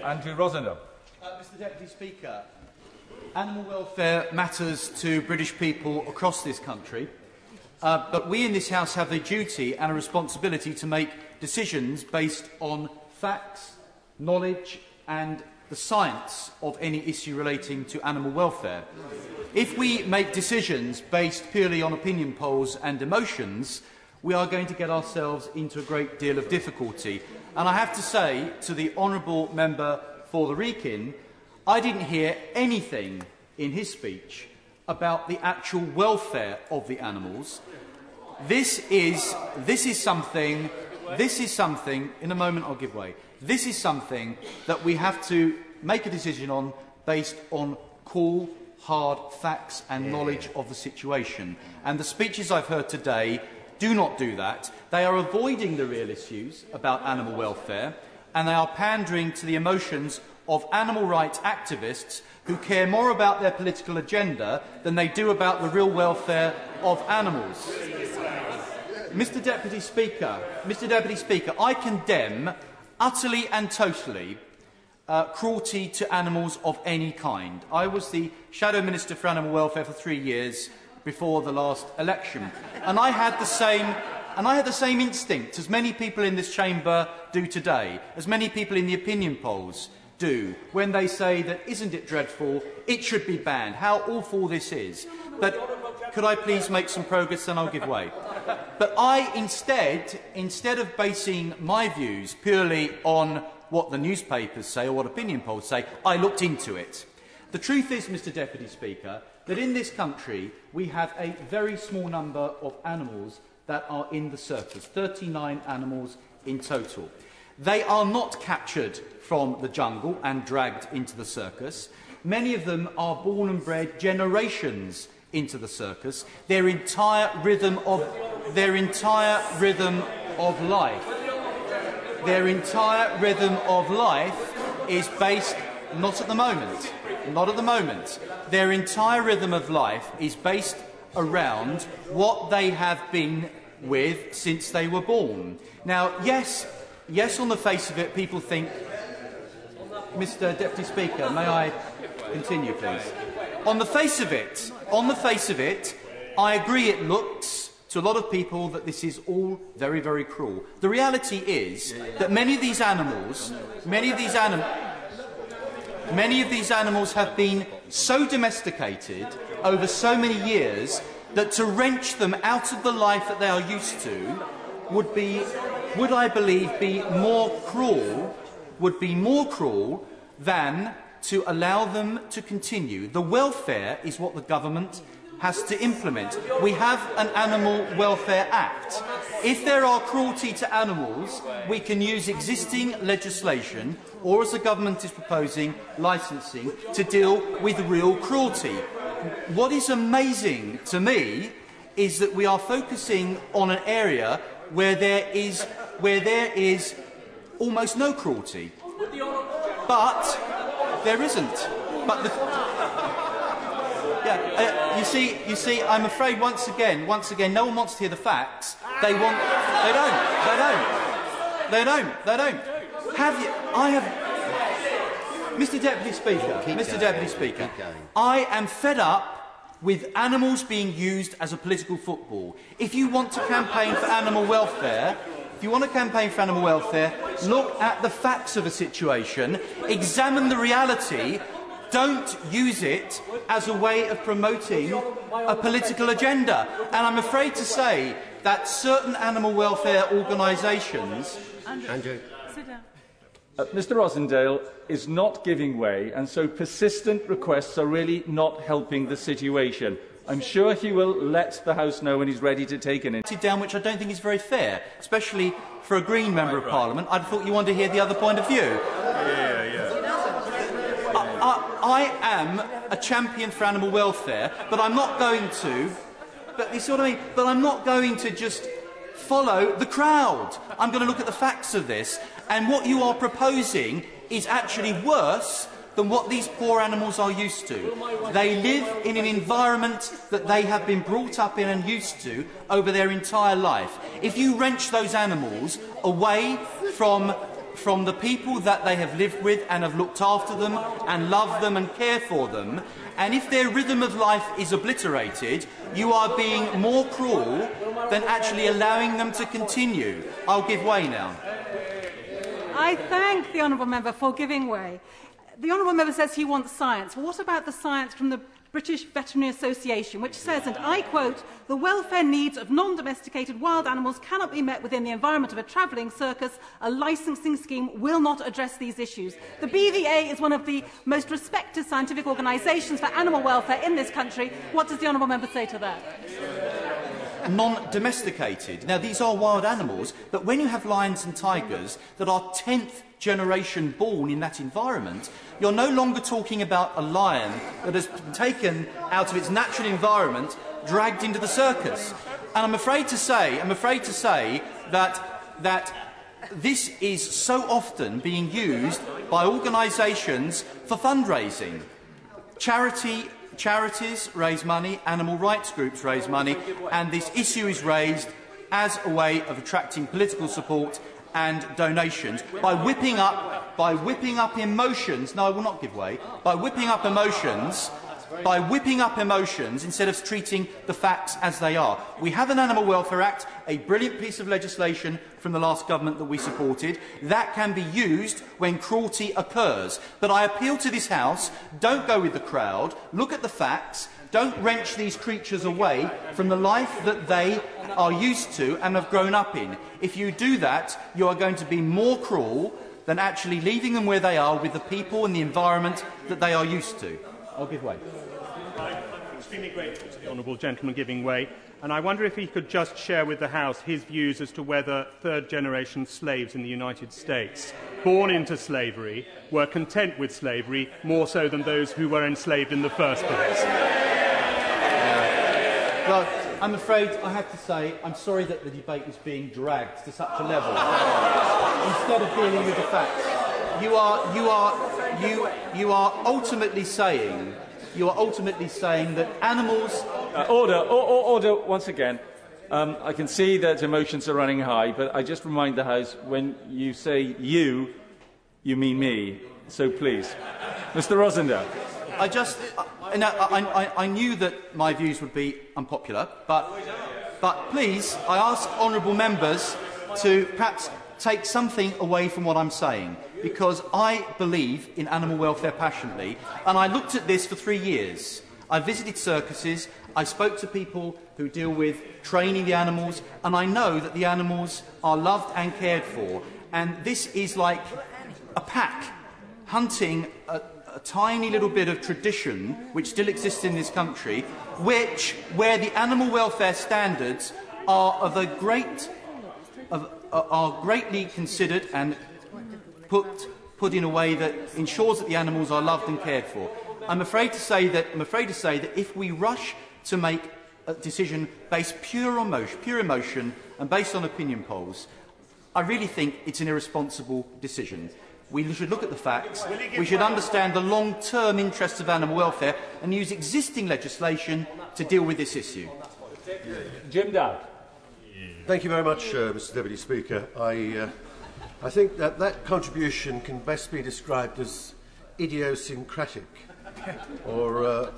Andrew Rosindell. Mr Deputy Speaker, animal welfare matters to British people across this country, but we in this House have a duty and a responsibility to make decisions based on facts, knowledge and the science of any issue relating to animal welfare. If we make decisions based purely on opinion polls and emotions, we are going to get ourselves into a great deal of difficulty. And I have to say to the honourable member for the Wrekin, I didn't hear anything in his speech about the actual welfare of the animals. This is something, in a moment I'll give way, this is something that we have to make a decision on based on cool, hard facts and knowledge of the situation. And the speeches I've heard today do not do that. They are avoiding the real issues about animal welfare, and they are pandering to the emotions of animal rights activists who care more about their political agenda than they do about the real welfare of animals. Mr Deputy Speaker, I condemn utterly and totally cruelty to animals of any kind. I was the Shadow Minister for Animal Welfare for 3 years before the last election, and I had the same instinct as many people in this chamber do today, as many people in the opinion polls do, when they say that isn't it dreadful, it should be banned, how awful this is. But could I please make some progress, then I'll give way. But I instead of basing my views purely on what the newspapers say or what opinion polls say, I looked into it. The truth is, Mr Deputy Speaker, that in this country we have a very small number of animals that are in the circus, 39 animals in total. They are not captured from the jungle and dragged into the circus. Many of them are born and bred generations into the circus. Their entire rhythm of life is based, not at the moment. Their entire rhythm of life is based around what they have been with since they were born. Now, yes, on the face of it, people think, Mr Deputy Speaker, may I continue, please? On the face of it, I agree it looks to a lot of people that this is all very, very cruel. The reality is that many of these animals have been so domesticated over so many years that to wrench them out of the life that they are used to would I believe be more cruel than to allow them to continue. The welfare is what the government has to implement. We have an Animal Welfare Act. If there are cruelty to animals, we can use existing legislation, or as the government is proposing, licensing, to deal with real cruelty. What is amazing to me is that we are focusing on an area where there is almost no cruelty. But there isn't. But you see, I'm afraid once again, no one wants to hear the facts. They don't. Mr Deputy Speaker, I am fed up with animals being used as a political football. If you want to campaign for animal welfare, look at the facts of a situation, examine the reality. Don't use it as a way of promoting a political agenda. And I'm afraid to say that certain animal welfare organisations... Andrew. Sit down. Mr Rosindell is not giving way, and so persistent requests are really not helping the situation. I'm sure he will let the House know when he's ready to take an down, which I don't think is very fair, especially for a Green Member of Parliament. I thought you wanted to hear the other point of view. I am a champion for animal welfare, but I'm not going to. But you see what I mean? But I'm not going to just follow the crowd. I'm going to look at the facts of this, and what you are proposing is actually worse than what these poor animals are used to. They live in an environment that they have been brought up in and used to over their entire life. If you wrench those animals away from from the people that they have lived with and have looked after them and loved them and cared for them. And if their rhythm of life is obliterated, you are being more cruel than actually allowing them to continue. I'll give way now. I thank the honourable member for giving way. The honourable member says he wants science. Well, what about the science from the British Veterinary Association, which says, and I quote, "The welfare needs of non-domesticated wild animals cannot be met within the environment of a travelling circus. A licensing scheme will not address these issues." The BVA is one of the most respected scientific organisations for animal welfare in this country. What does the honourable member say to that? Non-domesticated. Now, these are wild animals, but when you have lions and tigers that are 10th generation born in that environment, you're no longer talking about a lion that has been taken out of its natural environment, dragged into the circus. And I'm afraid to say that this is so often being used by organisations for fundraising. Charities raise money, animal rights groups raise money, and this issue is raised as a way of attracting political support and donations by whipping up emotions. No, I will not give way. By whipping up emotions instead of treating the facts as they are. We have an Animal Welfare Act, a brilliant piece of legislation from the last government that we supported. That can be used when cruelty occurs. But I appeal to this House, don't go with the crowd, look at the facts, don't wrench these creatures away from the life that they are used to and have grown up in. If you do that, you are going to be more cruel than actually leaving them where they are with the people and the environment that they are used to. I'll give way. I'm extremely grateful to the honourable gentleman giving way, and I wonder if he could just share with the House his views as to whether third-generation slaves in the United States, born into slavery, were content with slavery more so than those who were enslaved in the first place. Well, I'm afraid I have to say I'm sorry that the debate is being dragged to such a level. Instead of dealing with the facts, you are ultimately saying that animals. Order once again. I can see that emotions are running high, but I just remind the House, when you say you mean me. So please, Mr. Rosindell. I knew that my views would be unpopular, but please, I ask honourable members to perhaps take something away from what I'm saying, because I believe in animal welfare passionately, and I looked at this for 3 years. I visited circuses, I spoke to people who deal with training the animals, and I know that the animals are loved and cared for. And this is like a pack hunting a tiny little bit of tradition which still exists in this country, where the animal welfare standards are greatly considered and put in a way that ensures that the animals are loved and cared for. I'm afraid to say that if we rush to make a decision based pure emotion and based on opinion polls, I really think it's an irresponsible decision. We should look at the facts, we should understand the long-term interests of animal welfare and use existing legislation to deal with this issue. Jim Dowd. Thank you very much, Mr Deputy Speaker. I think that contribution can best be described as idiosyncratic, or